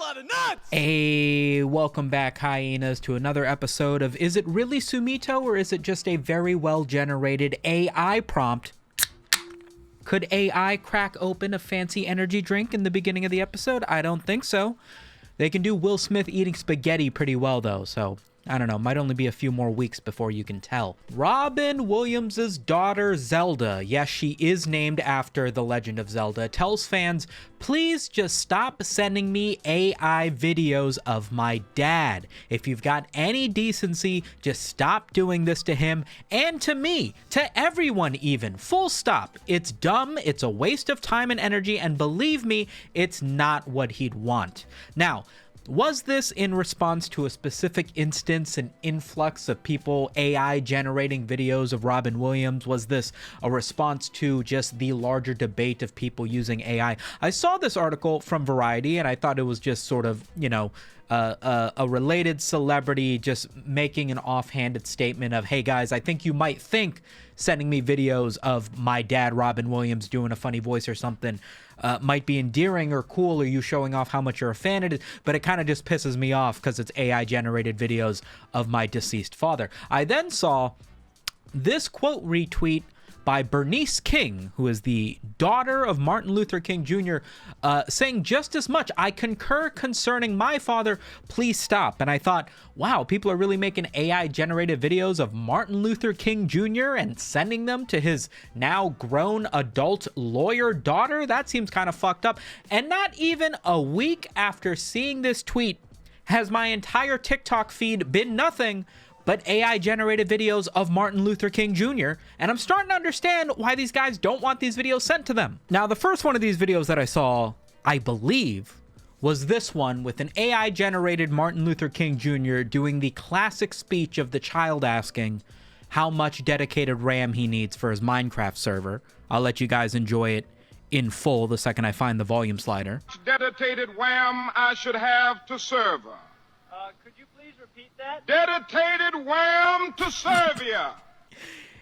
lot of nuts! Hey, welcome back, hyenas, to another episode of Is It Really Sumito, or is it just a very well-generated AI prompt? Could AI crack open a fancy energy drink in the beginning of the episode? I don't think so. They can do Will Smith eating spaghetti pretty well, though, so I don't know. Might only be a few more weeks before you can tell. Robin Williams' daughter, Zelda, yes, she is named after The Legend of Zelda, tells fans, please just stop sending me AI videos of my dad. If you've got any decency, just stop doing this to him and to me, to everyone even. Full stop. It's dumb, it's a waste of time and energy, and believe me, it's not what he'd want. Now, was this in response to a specific instance, an influx of people AI generating videos of Robin Williams? Was this a response to just the larger debate of people using AI? I saw this article from Variety and I thought it was just sort of, you know, a related celebrity just making an offhanded statement of, hey guys, I think you might think sending me videos of my dad, Robin Williams, doing a funny voice or something might be endearing or cool, or you showing off how much you're a fan of it, but it kind of just pisses me off because it's AI generated videos of my deceased father. I then saw this quote retweet by Bernice King, who is the daughter of Martin Luther King Jr., saying just as much. I concur concerning my father. Please stop. And I thought, wow, people are really making AI-generated videos of Martin Luther King Jr. and sending them to his now grown adult lawyer daughter? That seems kind of fucked up. And not even a week after seeing this tweet has my entire TikTok feed been nothing but AI-generated videos of Martin Luther King Jr., and I'm starting to understand why these guys don't want these videos sent to them. Now, the first one of these videos that I saw, I believe, was this one with an AI-generated Martin Luther King Jr. doing the classic speech of the child asking how much dedicated RAM he needs for his Minecraft server. I'll let you guys enjoy it in full the second I find the volume slider. Dedicated RAM I should have to server. Could you please repeat that? Dedicated wham to Serbia.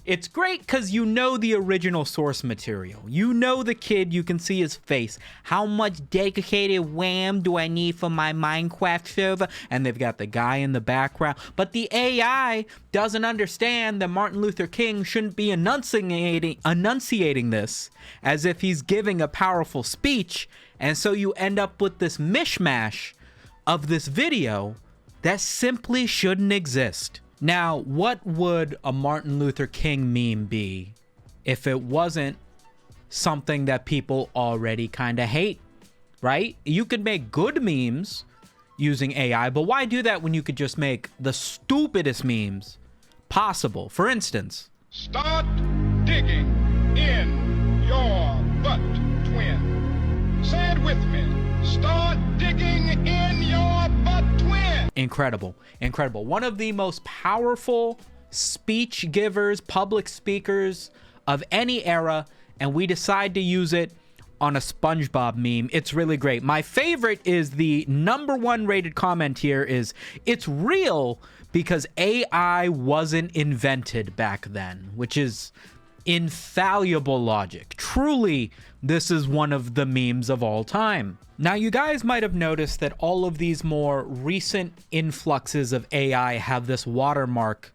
It's great because you know the original source material. You know the kid, you can see his face. How much dedicated wham do I need for my Minecraft server? And they've got the guy in the background. But the AI doesn't understand that Martin Luther King shouldn't be enunciating this as if he's giving a powerful speech. And so you end up with this mishmash of this video that simply shouldn't exist. Now, what would a Martin Luther King meme be if it wasn't something that people already kind of hate, right? You could make good memes using AI, but why do that when you could just make the stupidest memes possible? For instance, Start digging in your butt, twin. Say it with me. Start digging in your butt, twin. Incredible. One of the most powerful speech givers, public speakers of any era, and we decide to use it on a SpongeBob meme. It's really great. My favorite is the #1 rated comment here is, it's real because AI wasn't invented back then, which is infallible logic. Truly, this is one of the memes of all time. Now, you guys might have noticed that all of these more recent influxes of AI have this watermark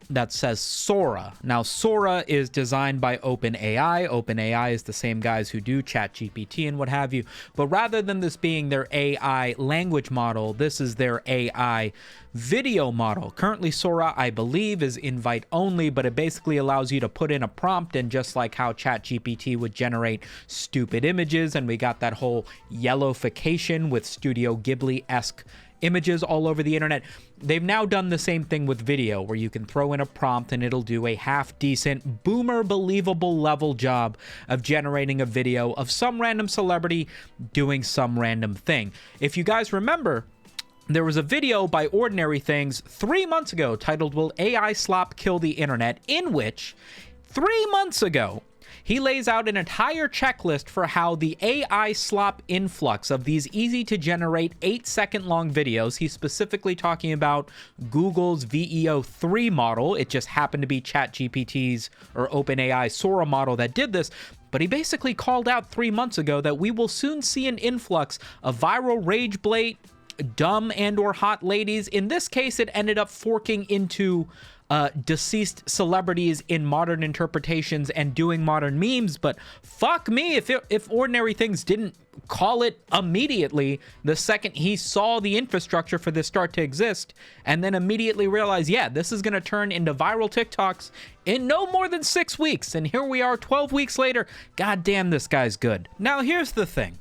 that says Sora. Now, Sora is designed by OpenAI. OpenAI is the same guys who do ChatGPT and what have you. But rather than this being their AI language model, this is their AI video model. Currently, Sora, I believe, is invite only, but it basically allows you to put in a prompt, and just like how ChatGPT would generate stupid images, and we got that whole yellowification with Studio Ghibli-esque images all over the internet, they've now done the same thing with video, where you can throw in a prompt and it'll do a half-decent, boomer believable level job of generating a video of some random celebrity doing some random thing. If you guys remember, there was a video by Ordinary Things 3 months ago titled, Will AI Slop Kill the Internet?, in which 3 months ago he lays out an entire checklist for how the AI slop influx of these easy to generate 8-second long videos. He's specifically talking about Google's VEO3 model. It just happened to be ChatGPT's or OpenAI Sora model that did this. But he basically called out 3 months ago that we will soon see an influx of viral rage bait, dumb and or hot ladies. In this case, it ended up forking into deceased celebrities in modern interpretations and doing modern memes. But fuck me if Ordinary Things didn't call it immediately the second he saw the infrastructure for this start to exist, and then immediately realized, yeah, this is going to turn into viral TikToks in no more than 6 weeks. And here we are 12 weeks later. God damn, this guy's good. Now, here's the thing.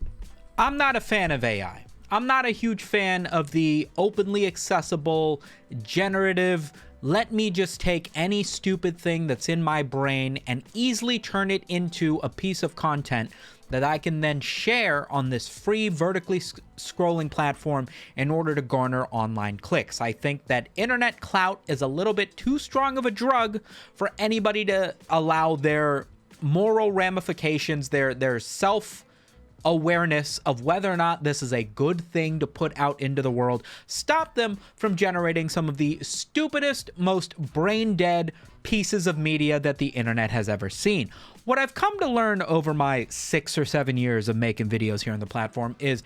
I'm not a fan of AI. I'm not a huge fan of the openly accessible, generative, let me just take any stupid thing that's in my brain and easily turn it into a piece of content that I can then share on this free vertically scrolling platform in order to garner online clicks. I think that internet clout is a little bit too strong of a drug for anybody to allow their moral ramifications, their self-awareness of whether or not this is a good thing to put out into the world, stop them from generating some of the stupidest, most brain-dead pieces of media that the internet has ever seen. What I've come to learn over my 6 or 7 years of making videos here on the platform is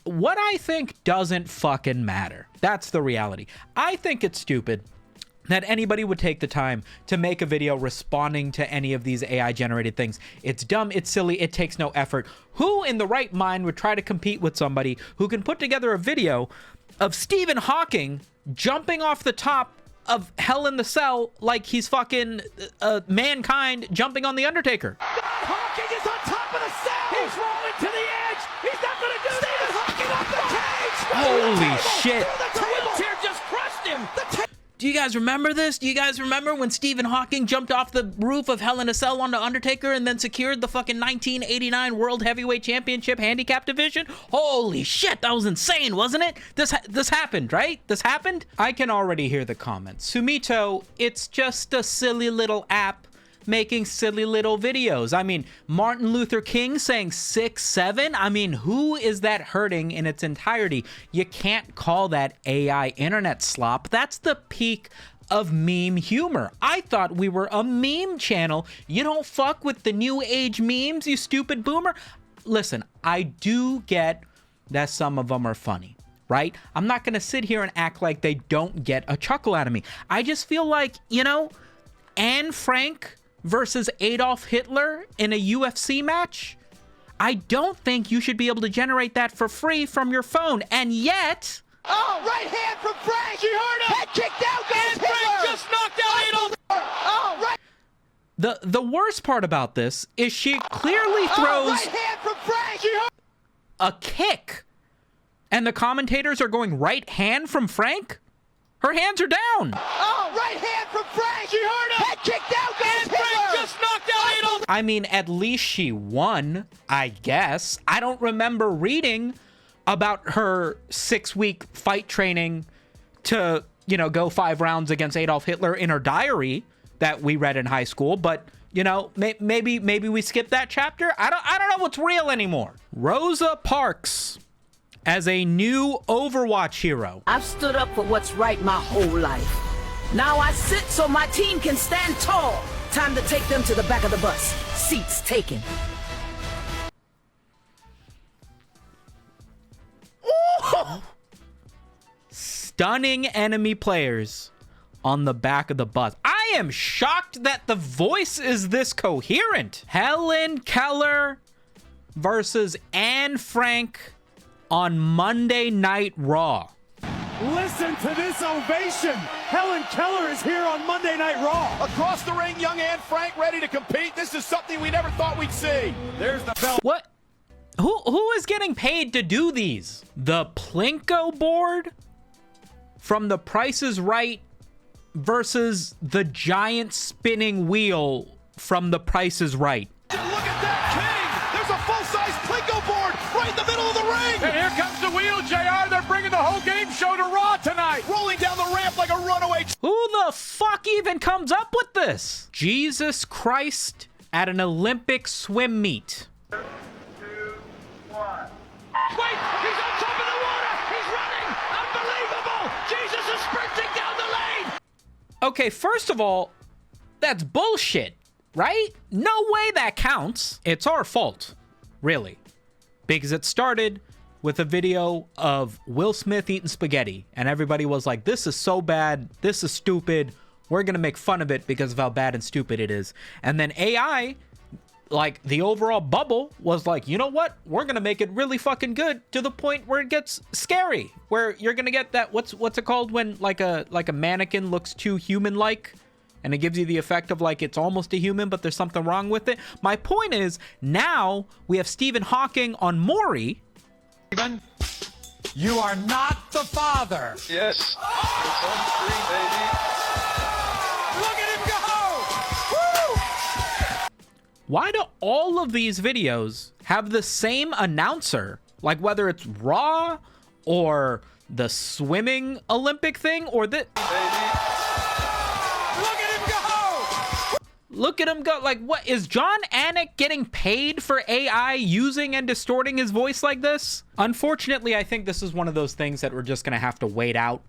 what I think doesn't fucking matter. That's the reality. I think it's stupid that anybody would take the time to make a video responding to any of these AI generated things. It's dumb, it's silly, it takes no effort. Who in the right mind would try to compete with somebody who can put together a video of Stephen Hawking jumping off the top of Hell in the Cell like he's fucking mankind jumping on The Undertaker? Hawking is on top of the cell! He's rolling to the edge! He's not gonna do Stephen Hawking off the cage! Holy shit. The wheelchair just crushed him! Do you guys remember this? Do you guys remember when Stephen Hawking jumped off the roof of Hell in a Cell onto Undertaker and then secured the fucking 1989 World Heavyweight Championship handicap division? Holy shit, that was insane, wasn't it? This happened, right? This happened? I can already hear the comments. Sumito, it's just a silly little app making silly little videos. I mean, Martin Luther King saying 6'7"? I mean, who is that hurting in its entirety? You can't call that AI internet slop. That's the peak of meme humor. I thought we were a meme channel. You don't fuck with the new age memes, you stupid boomer. Listen, I do get that some of them are funny, right? I'm not gonna sit here and act like they don't get a chuckle out of me. I just feel like, you know, Anne Frank versus Adolf Hitler in a UFC match? I don't think you should be able to generate that for free from your phone. And yet... Oh, right hand from Frank! She heard him! Head kicked out, and Frank just knocked out Adolf! Oh, right! The worst part about this is she clearly throws right hand from Frank! She heard a kick. And the commentators are going right hand from Frank? Her hands are down. Oh, right hand from Frank! She heard him! Head kicked out, and Frank just knocked out Adolf! I mean, at least she won, I guess. I don't remember reading about her 6-week fight training to, you know, go 5 rounds against Adolf Hitler in her diary that we read in high school. But, you know, maybe we skipped that chapter. I don't know what's real anymore. Rosa Parks as a new Overwatch hero. I've stood up for what's right my whole life. Now I sit so my team can stand tall. Time to take them to the back of the bus. Seats taken. Ooh. Stunning enemy players on the back of the bus. I am shocked that the voice is this coherent. Helen Keller versus Anne Frank on Monday Night Raw. Listen to this ovation. Helen Keller is here on Monday Night Raw. Across the ring, young Anne Frank ready to compete. This is something we never thought we'd see. There's the bell. What? Who is getting paid to do these? The Plinko board from The Price is Right versus the giant spinning wheel from The Price is Right. Look at that, King! There's a full-size Plinko board right in the middle of the ring! And here comes the wheel, JR. They're bringing the whole game show to Raw tonight. Rolling down the ramp like a runaway. Who the fuck even comes up with this? Jesus Christ at an Olympic swim meet. 2, 1. Wait, he's on top of the water. He's running. Unbelievable. Jesus is sprinting down the lane. Okay, first of all, that's bullshit, right? No way that counts. It's our fault, really, because it started with a video of Will Smith eating spaghetti, and everybody was like, this is so bad, this is stupid, we're gonna make fun of it because of how bad and stupid it is. And then AI, like the overall bubble, was like, you know what, we're gonna make it really fucking good, to the point where it gets scary, where you're gonna get that, what's it called when like a mannequin looks too human-like, and it gives you the effect of like it's almost a human, but there's something wrong with it. My point is, now we have Stephen Hawking on Maury. Stephen, you are not the father. Yes, it's on screen, baby. Look at him go! Woo! Why do all of these videos have the same announcer? Like whether it's Raw or the swimming Olympic thing or the... Look at him go. Like, what is John Anik getting paid for AI using and distorting his voice like this? Unfortunately, I think this is one of those things that we're just gonna have to wait out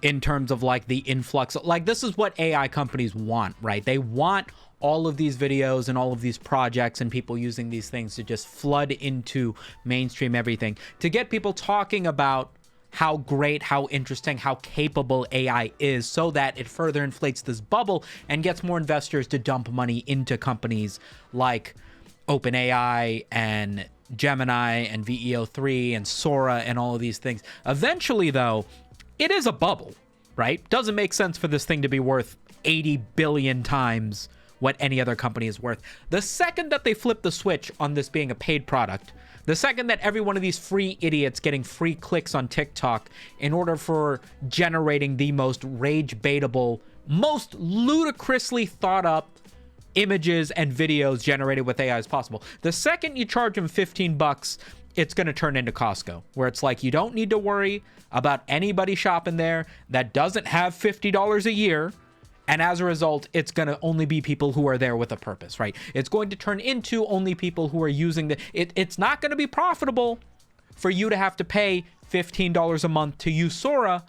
in terms of like the influx. Like, this is what AI companies want, right? They want all of these videos and all of these projects and people using these things to just flood into mainstream everything, to get people talking about how great, how interesting, how capable AI is, so that it further inflates this bubble and gets more investors to dump money into companies like OpenAI and Gemini and VEO3 and Sora and all of these things. Eventually, though, it is a bubble, right? Doesn't make sense for this thing to be worth 80 billion times what any other company is worth. The second that they flip the switch on this being a paid product, the second that every one of these free idiots getting free clicks on TikTok in order for generating the most rage-baitable, most ludicrously thought up images and videos generated with AI as possible, the second you charge them $15, it's going to turn into Costco, where it's like, you don't need to worry about anybody shopping there that doesn't have $50 a year. And as a result, it's going to only be people who are there with a purpose, right? It's going to turn into only people who are using it's not going to be profitable for you to have to pay $15 a month to use Sora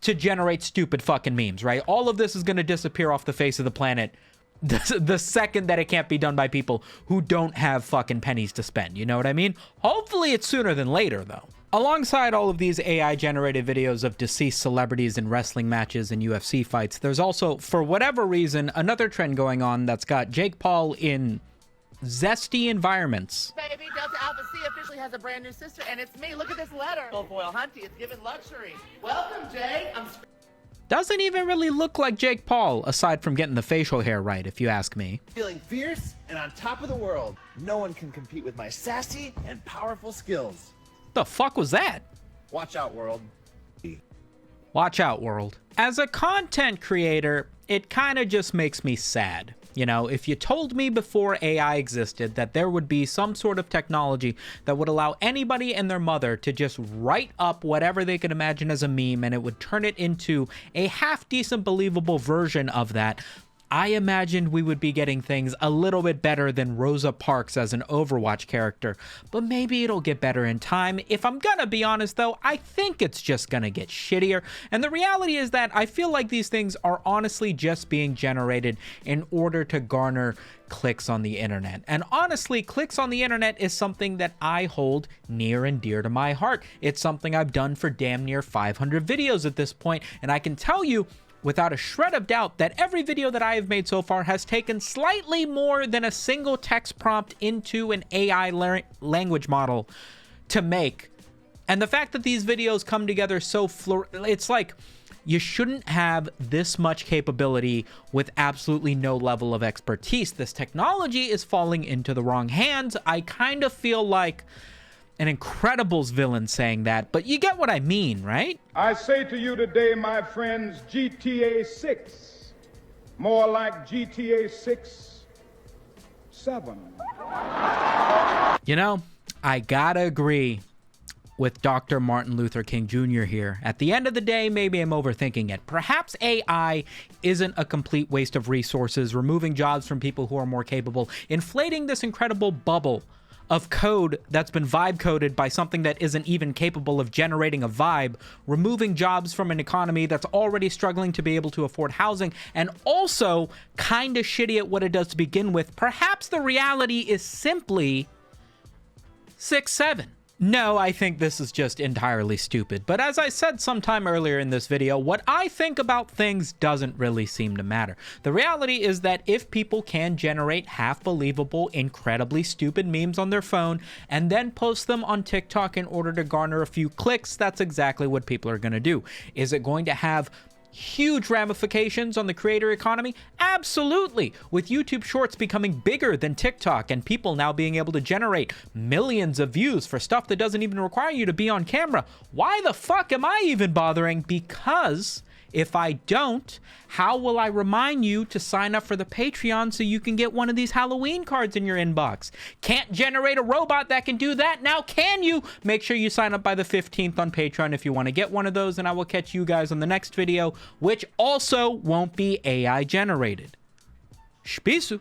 to generate stupid fucking memes, right? All of this is going to disappear off the face of the planet the second that it can't be done by people who don't have fucking pennies to spend. You know what I mean? Hopefully it's sooner than later, though. Alongside all of these AI-generated videos of deceased celebrities in wrestling matches and UFC fights, there's also, for whatever reason, another trend going on that's got Jake Paul in zesty environments. Baby, Delta Alpha C officially has a brand new sister, and it's me. Look at this letter. Oh, boy, Hunty, it's giving luxury. Welcome, Jake. Doesn't even really look like Jake Paul, aside from getting the facial hair right, if you ask me. Feeling fierce and on top of the world. No one can compete with my sassy and powerful skills. The fuck was that? Watch out, world. Watch out, world. As a content creator, it kind of just makes me sad. You know, if you told me before AI existed that there would be some sort of technology that would allow anybody and their mother to just write up whatever they could imagine as a meme and it would turn it into a half-decent, believable version of that, I imagined we would be getting things a little bit better than Rosa Parks as an Overwatch character, but maybe it'll get better in time. If I'm gonna be honest though, I think it's just gonna get shittier. And the reality is that I feel like these things are honestly just being generated in order to garner clicks on the internet. And honestly, clicks on the internet is something that I hold near and dear to my heart. It's something I've done for damn near 500 videos at this point, and I can tell you without a shred of doubt that every video that I have made so far has taken slightly more than a single text prompt into an AI language model to make. And the fact that these videos come together so it's like, you shouldn't have this much capability with absolutely no level of expertise. This technology is falling into the wrong hands. I kind of feel like an Incredibles villain saying that, but you get what I mean, right? I say to you today, my friends, GTA 6, more like GTA 6-7. You know, I gotta agree. with Dr. Martin Luther King Jr. here. At the end of the day, maybe I'm overthinking it. Perhaps AI isn't a complete waste of resources, removing jobs from people who are more capable, inflating this incredible bubble of code that's been vibe coded by something that isn't even capable of generating a vibe, removing jobs from an economy that's already struggling to be able to afford housing, and also kind of shitty at what it does to begin with. Perhaps the reality is simply 6'7". No, I think this is just entirely stupid. But as I said sometime earlier in this video, what I think about things doesn't really seem to matter. The reality is that if people can generate half-believable, incredibly stupid memes on their phone and then post them on TikTok in order to garner a few clicks, that's exactly what people are going to do. Is it going to have huge ramifications on the creator economy? Absolutely. With YouTube Shorts becoming bigger than TikTok and people now being able to generate millions of views for stuff that doesn't even require you to be on camera. Why the fuck am I even bothering? Because if I don't, how will I remind you to sign up for the Patreon so you can get one of these Halloween cards in your inbox? Can't generate a robot that can do that. Now can you? Make sure you sign up by the 15th on Patreon if you want to get one of those, and I will catch you guys on the next video, which also won't be AI generated. Spisu.